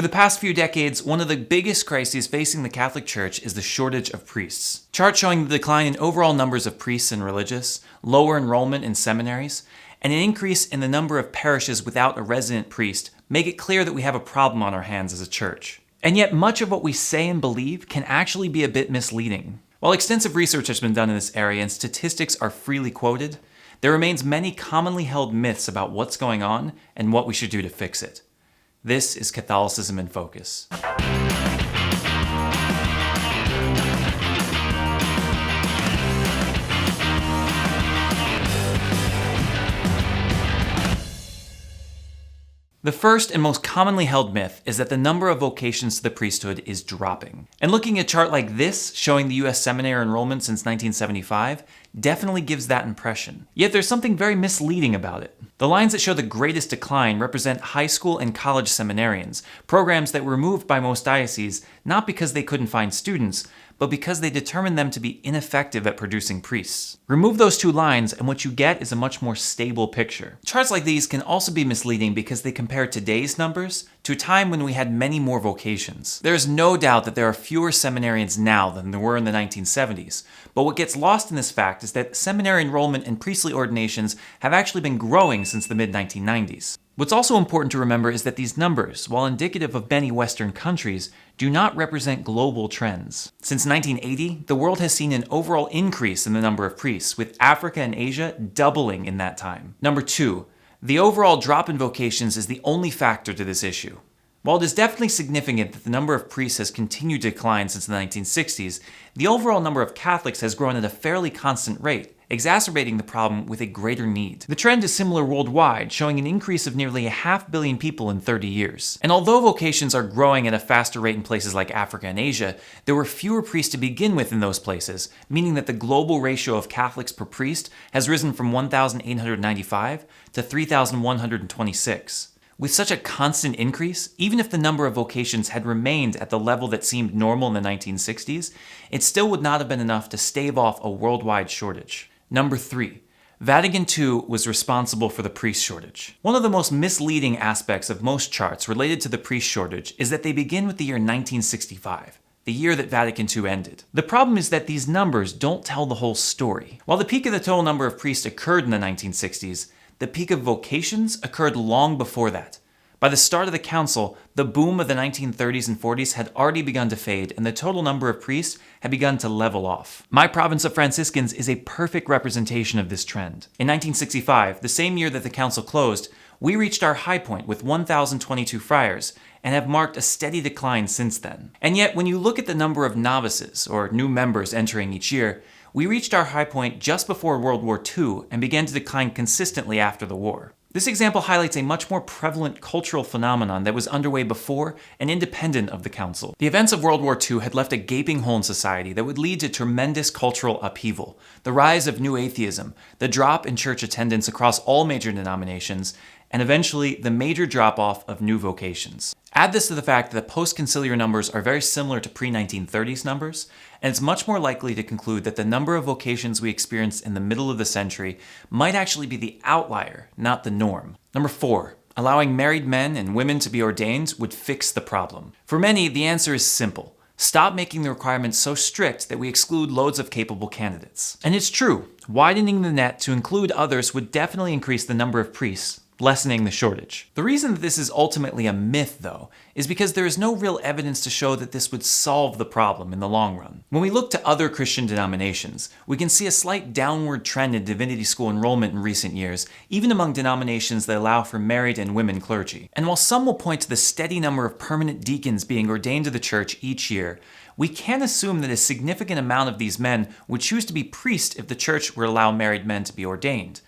Over the past few decades, one of the biggest crises facing the Catholic Church is the shortage of priests. Charts showing the decline in overall numbers of priests and religious, lower enrollment in seminaries, and an increase in the number of parishes without a resident priest make it clear that we have a problem on our hands as a church. And yet much of what we say and believe can actually be a bit misleading. While extensive research has been done in this area and statistics are freely quoted, there remains many commonly held myths about what's going on and what we should do to fix it. This is Catholicism in Focus. The first and most commonly held myth is that the number of vocations to the priesthood is dropping. And looking at a chart like this, showing the US seminary enrollment since 1975, definitely gives that impression. Yet there's something very misleading about it. The lines that show the greatest decline represent high school and college seminarians, programs that were removed by most dioceses not because they couldn't find students, but because they determined them to be ineffective at producing priests. Remove those two lines and what you get is a much more stable picture. Charts like these can also be misleading because they compare today's numbers to a time when we had many more vocations. There is no doubt that there are fewer seminarians now than there were in the 1970s, but what gets lost in this fact is that seminary enrollment and priestly ordinations have actually been growing since the mid-1990s. What's also important to remember is that these numbers, while indicative of many Western countries, do not represent global trends. Since 1980, the world has seen an overall increase in the number of priests, with Africa and Asia doubling in that time. Number 2, the overall drop in vocations is the only factor to this issue. While it is definitely significant that the number of priests has continued to decline since the 1960s, the overall number of Catholics has grown at a fairly constant rate, exacerbating the problem with a greater need. The trend is similar worldwide, showing an increase of nearly 500 million people in 30 years. And although vocations are growing at a faster rate in places like Africa and Asia, there were fewer priests to begin with in those places, meaning that the global ratio of Catholics per priest has risen from 1,895 to 3,126. With such a constant increase, even if the number of vocations had remained at the level that seemed normal in the 1960s, it still would not have been enough to stave off a worldwide shortage. Number 3. Vatican II was responsible for the priest shortage. One of the most misleading aspects of most charts related to the priest shortage is that they begin with the year 1965. The year that Vatican II ended. The problem is that these numbers don't tell the whole story. While the peak of the total number of priests occurred in the 1960s, the peak of vocations occurred long before that. By the start of the council, the boom of the 1930s and 40s had already begun to fade, and the total number of priests had begun to level off. My province of Franciscans is a perfect representation of this trend. In 1965, the same year that the council closed, we reached our high point with 1,022 friars, and have marked a steady decline since then. And yet, when you look at the number of novices, or new members entering each year, we reached our high point just before World War II and began to decline consistently after the war. This example highlights a much more prevalent cultural phenomenon that was underway before and independent of the council. The events of World War II had left a gaping hole in society that would lead to tremendous cultural upheaval, the rise of new atheism, the drop in church attendance across all major denominations, and eventually the major drop-off of new vocations. Add this to the fact that the post-conciliar numbers are very similar to pre-1930s numbers, and it's much more likely to conclude that the number of vocations we experienced in the middle of the century might actually be the outlier, not the norm. Number 4. Allowing married men and women to be ordained would fix the problem. For many, the answer is simple. Stop making the requirements so strict that we exclude loads of capable candidates. And it's true, widening the net to include others would definitely increase the number of priests, lessening the shortage. The reason that this is ultimately a myth, though, is because there is no real evidence to show that this would solve the problem in the long run. When we look to other Christian denominations, we can see a slight downward trend in divinity school enrollment in recent years, even among denominations that allow for married and women clergy. And while some will point to the steady number of permanent deacons being ordained to the church each year, we can assume that a significant amount of these men would choose to be priests if the church were to allow married men to be ordained.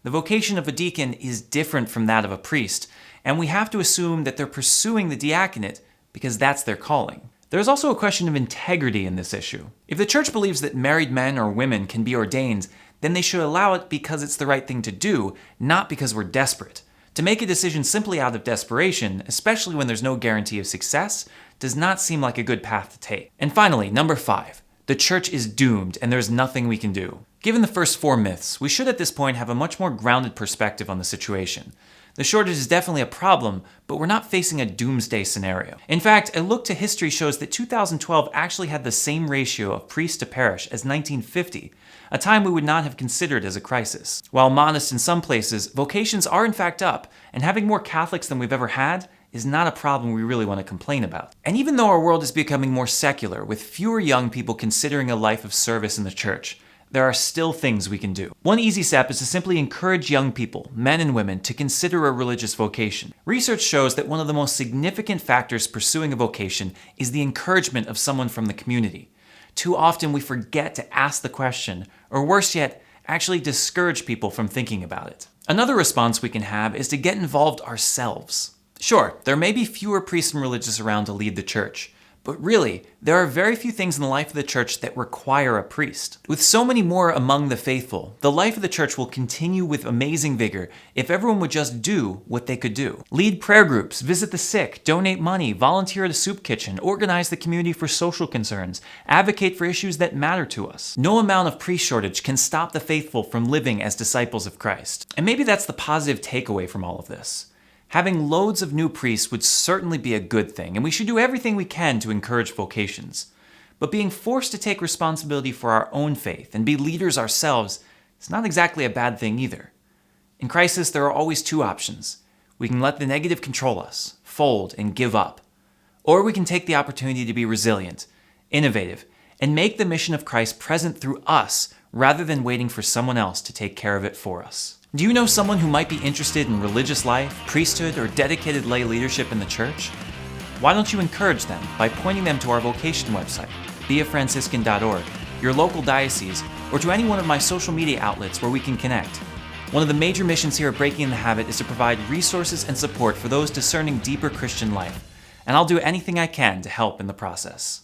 The vocation of a deacon is different from that of a priest, and we have to assume that they're pursuing the diaconate because that's their calling. There's also a question of integrity in this issue. If the church believes that married men or women can be ordained, then they should allow it because it's the right thing to do, not because we're desperate. To make a decision simply out of desperation, especially when there's no guarantee of success, does not seem like a good path to take. And finally, number 5. The church is doomed and there's nothing we can do. Given the first 4 myths, we should at this point have a much more grounded perspective on the situation. The shortage is definitely a problem, but we're not facing a doomsday scenario. In fact, a look to history shows that 2012 actually had the same ratio of priests to parish as 1950, a time we would not have considered as a crisis. While modest in some places, vocations are in fact up, and having more Catholics than we've ever had is not a problem we really want to complain about. And even though our world is becoming more secular, with fewer young people considering a life of service in the church, there are still things we can do. One easy step is to simply encourage young people, men and women, to consider a religious vocation. Research shows that one of the most significant factors pursuing a vocation is the encouragement of someone from the community. Too often we forget to ask the question, or worse yet, actually discourage people from thinking about it. Another response we can have is to get involved ourselves. Sure, there may be fewer priests and religious around to lead the church, but really, there are very few things in the life of the church that require a priest. With so many more among the faithful, the life of the church will continue with amazing vigor if everyone would just do what they could do. Lead prayer groups, visit the sick, donate money, volunteer at a soup kitchen, organize the community for social concerns, advocate for issues that matter to us. No amount of priest shortage can stop the faithful from living as disciples of Christ. And maybe that's the positive takeaway from all of this. Having loads of new priests would certainly be a good thing, and we should do everything we can to encourage vocations. But being forced to take responsibility for our own faith and be leaders ourselves is not exactly a bad thing either. In crisis, there are always two options. We can let the negative control us, fold, and give up. Or we can take the opportunity to be resilient, innovative, and make the mission of Christ present through us rather than waiting for someone else to take care of it for us. Do you know someone who might be interested in religious life, priesthood, or dedicated lay leadership in the church? Why don't you encourage them by pointing them to our vocation website, beafranciscan.org, your local diocese, or to any one of my social media outlets where we can connect. One of the major missions here at Breaking the Habit is to provide resources and support for those discerning deeper Christian life, and I'll do anything I can to help in the process.